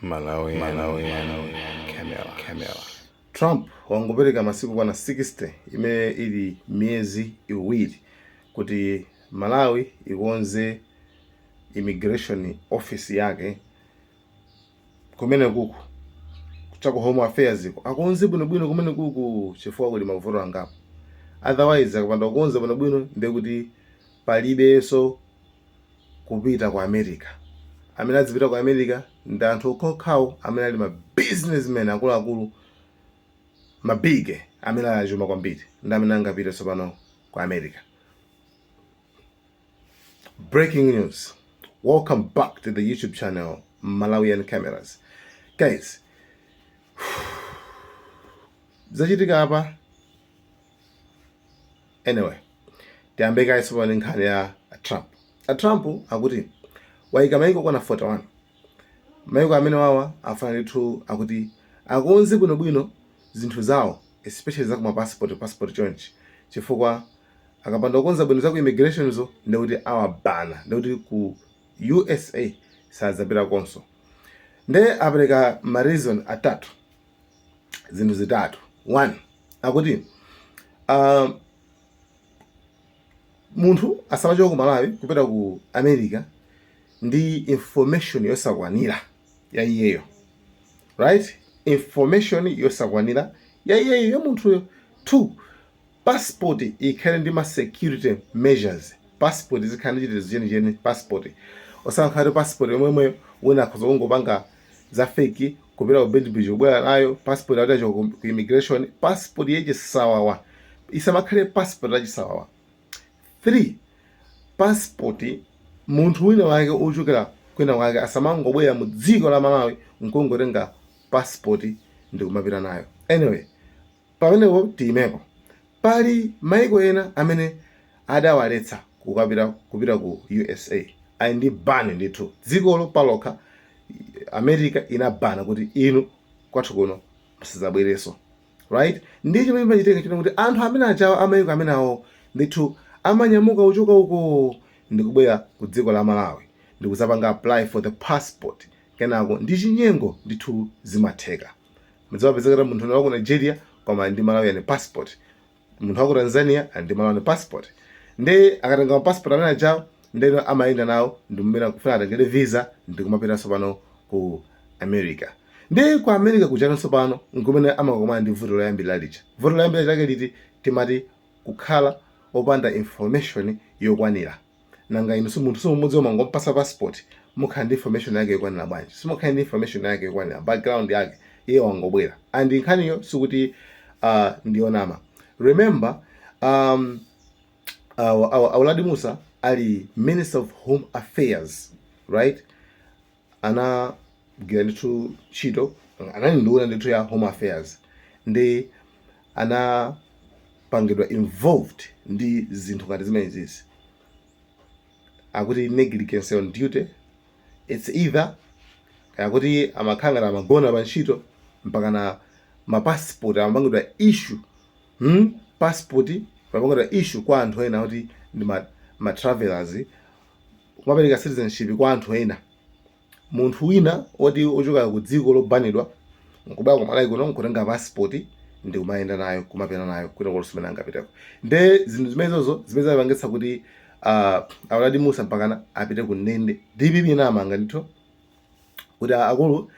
Malawian Camera. Trump wangopereka masiku kwana 60 imene ili miezi iwiri kuti Malawi ikonze immigration office yake kumene kuku kuchako home affairs akonze bwinobwino kumene kuku chifukwa kuli mavuto angapo. Otherwise akapanda kukonza bwinobwino ndiye kuti palibenso kupita kwa America. Amene azipita kwa America ndi anthu okhawo amene ali ma businessmen akuluakulu mabige amene achuma kwambiri ndi amene angapita tsopano kwa America. Breaking news. Welcome back to the YouTube channel Malawian Cameras. Guys, zachitika apa. Anyway, tiyambe guys pano nkhani ya Trump. Trump akuti waika maiko kwana 41. Maiko amene wawa afananitu akuti akonze bwinobwino zinthu zawo, especially za kuma passport chonchi. Chifukwa akapanda kukonza bwino za ku immigration zo ndikuti awabana, ndikuti ku USA sazapita konso. Nde apereka ma reason atatu. Zinthu zitatu. 1. Akuti munthu asamachoka ku Malawi kupita ku America ndi information yosakwanira ya iyeyo. Right? Information yosakwanira ya iyeyo ya munthuyo. 2. Passport ikhale ndi ma security measures. Passport zikhale ndi chitezi passport. Osankhale passport yomwe wina akhoza kungopanga za fake kupita ku Bendibridge kubwera nayo passport atacho ku immigration. Passport yechisawawa isamakhale passport yachisawawa. 3. Passport munthu wina wake ochokera kwina wake asamangobwera mu dziko la Malawi nkungotenga passport ndi kumapita nayo. Anyway, pamenepo tiimeko pali maiko ena amene adawaletsa kupita ku USA ali ndi ban ndithu. Dzikolo palokha America inabana kuti inu kwathu kuno musizabwereso. Right? Ndi chimene pachiteka chino kuti anthu amene achawa amaiko amene awo ndithu amanyamuka uchoka uko ndikubwera ku dziko la Malawi ndikuzapanga apply for the passport. Kenako ndi chinyengo ndithu zimatheka. Mudzapezeka munthu wa ku Nigeria koma ndi Malawian passport. Munthu wa ku Tanzania ndi Malawian passport. Nde akatenga passport amene achawo ndeno amayenda nawo ndimene kufuna atengere visa ndikumapita sopano ku America. Nde ku America kuchanso pano nkumene amakomana ndi vuto loyambirira licha. Vuto loyambirira lake liti timati kukhala opanda information yokwanira. Nanga inu munthu sumudzi omangopasa passport mukhala ndi information yake yokwanira bwanji. Simukhala ndi information yake yokwanira, background yake iye wangobwera. And nkhaniyo sikuti ndionama. Remember Auladi Musa ali Minister of Home Affairs, right? Ana gira nditu chito, anani nduna nditu ya Home Affairs. Ndi ana pangidwa involved ndi zinthu ngati zimene zizi. Akuti negligence on duty. It's either akuti amakhala na magona pa ntchito mpaka na ma passport amapangidwa issue. Passport amapangidwa issue kwa anthu ena kuti ndi ma travelers. Kumapereka citizenship kwa anthu ena. Munthu wina oti ochoka ku dziko lobanidwa nkubaya ku Malawi kuno nkutenga passport ndi kumayenda nayo kumapita nayo kwina kolusumena angapitako. Nde zinthu zimenezo zimene zapangitsa kuti Auladi Musa mpakana apite ku ndende. DPP namanga ndithu kuti akulu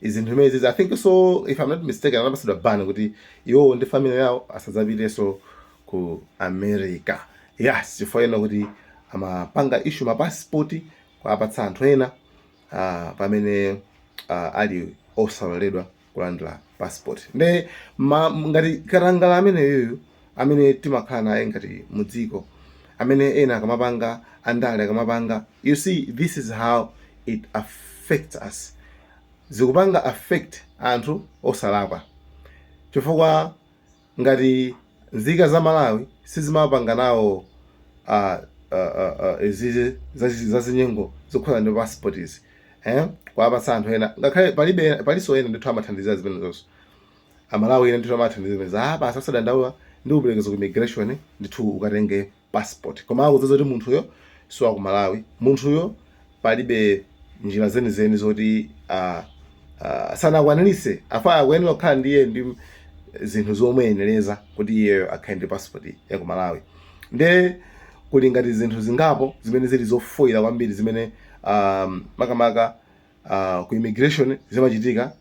izinthu zimenezi. I think so, if I'm not mistaken, anapasidwa ban kuti iwo ndi family yawo asadzapiteso ku America. Yes, chifukwa ena kuti amapanga issue ma passport kwa apatsa anthu ena pamene ali osaloledwa kulandira passport. Nde ngati Katangala ameneyoyo amene timakhala naye ngati mudziko amene ena akamapanga andale akamapanga, you see, this is how it affects us. Zikupanga affect anthu osalakwa. Chifukwa ngati nzika za Malawi sizimapanga nawo zazinyengo zokhala ndi passport izi. Kwa apatsa anthu ena ngakhale paliso ena ndithu amathandiza zimene zonso. Amalawi ena ndithu amathandiza zimene apa asadandaula ndi uperekezo ku immigration ndithu ukatenge passport. Koma akudziwa kuti munthuyo siwa ku Malawi. Munthuyo palibe njira zenizeni zoti sanakwanirise afa akuyenera kukhala ndiye ndi zinthu zomuyenereza kuti iyeyo akhale ndi passport ya ku Malawi. Nde kuli ngati zinthu zingapo zimene zili zofoira kwambiri zimene makamaka ku immigration zimachitika,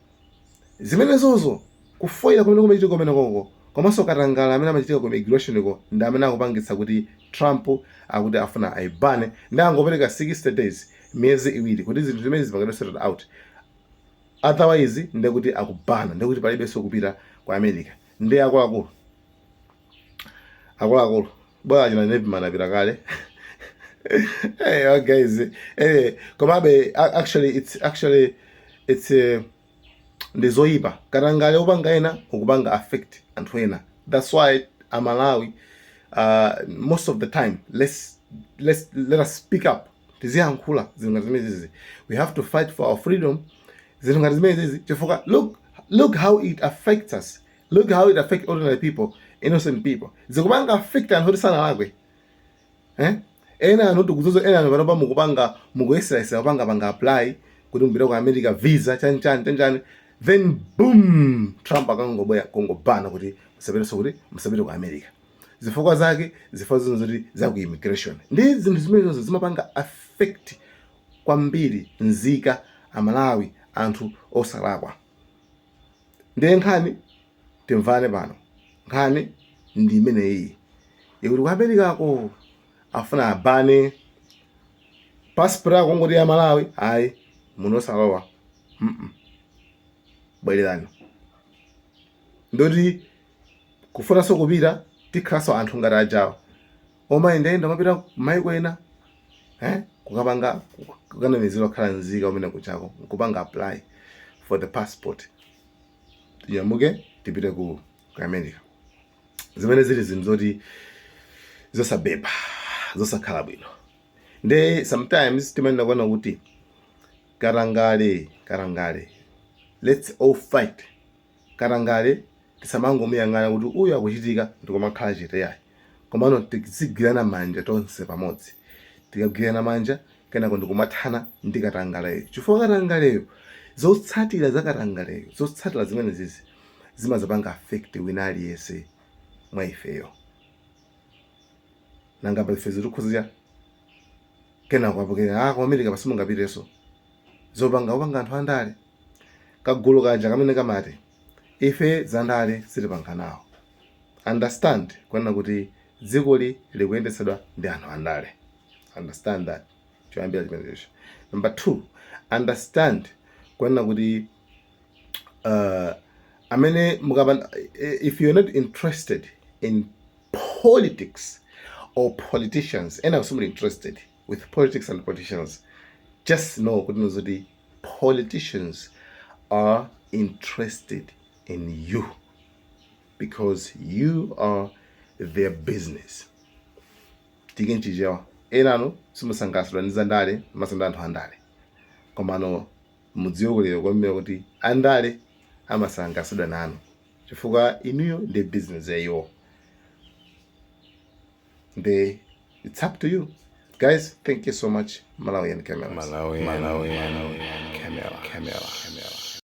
zimene zozo kufoira kumene kumachitika kumene koko komanso katangala amene amachitika ku immigration ko ndi amene akupangitsa kuti Trump akuti afuna ayibane ndi angopereka 60 days, miyezi iwiri kuti zinthu zimene zipangidwe sorted out. Otherwise ndi kuti akubana, ndi kuti palibenso kupita ku America. Ndi akuluakulu bwana china Nepman apita kale. Hey guys, komabe actually it's ndizoipa katangale upanga ena ukupanga affect anthu ena. That's why Malawi most of the time let us speak up. Tiziyankhula zinthu ngati zimenezi. We have to fight for our freedom. Zinthu ngati zimenezi chifukwa look how it affects us. Look how it affects ordinary people, innocent people. Zikupanga affect anthu oti sanalakwe. Ena anthu tikuzuzo ena anthu panopa mukuyesera panga apply kuti mupite ku America visa chanchani then boom Trump akangobwera kongobana kuti musapite ku America. Zifukwa zake zoti za ku immigration. Ndi zinthu zimenezo zimapanga affect kwambiri nzika Amalawi anthu osalakwa. Ndi nkhani timvane pano. Nkhani ndi imeneyi ikuti ku America ko afuna abane passport yako ngoti ya Malawi ayi munosalowa. Bwererani. Ndoti kufunanso kupita tikhalanso anthu ngati ajawa omayendayenda mapita maiko ena kukanamizira kukhala nzika umene kuchako kupanga apply for the passport tinyamuke tipite ku America. Zimene zili zinthu zoti zosabeba zosakhala bwino. Nde sometimes timanena kuona kuti karangale let's all fight. Karangale tisamangomuyang'ana kuti uyu akuchitika ndikomakhala chiteyayi, komano tizigwirana manja tonse pamodzi. Tikagwirana manja kenako ndikumathana ndi katangaleyo. Chifukwa katangaleyo zotsatira za katangaleyo zotsatira zimene zizi zimazapanga affect wina aliyense mwa ifeyo. Nanga ife zikukhuzira kenako apokera ku America pasimungapiteso zopanga anthu andale kagulu kaja kamene kamati ife zandale silipanga nawo. Understand kwena kuti dzikoli likuyendetsedwa ndi anthu andale. Understand that. Choyambira chimenecho. Number 2, understand kwena kuti if you're not interested in politics or politicians, and I'm so interested with politics and politicians, just know kuti politicians are interested in you because you are their business. Tikenchijewa enano simusangasidwa ndi zandale masanda anthu andale, komano mudziwe kulero kwamene kuti andale amasangasidwa nanu chifukwa inuyo ndi business yayo. It's up to you guys. Thank you so much. Malawian Camera.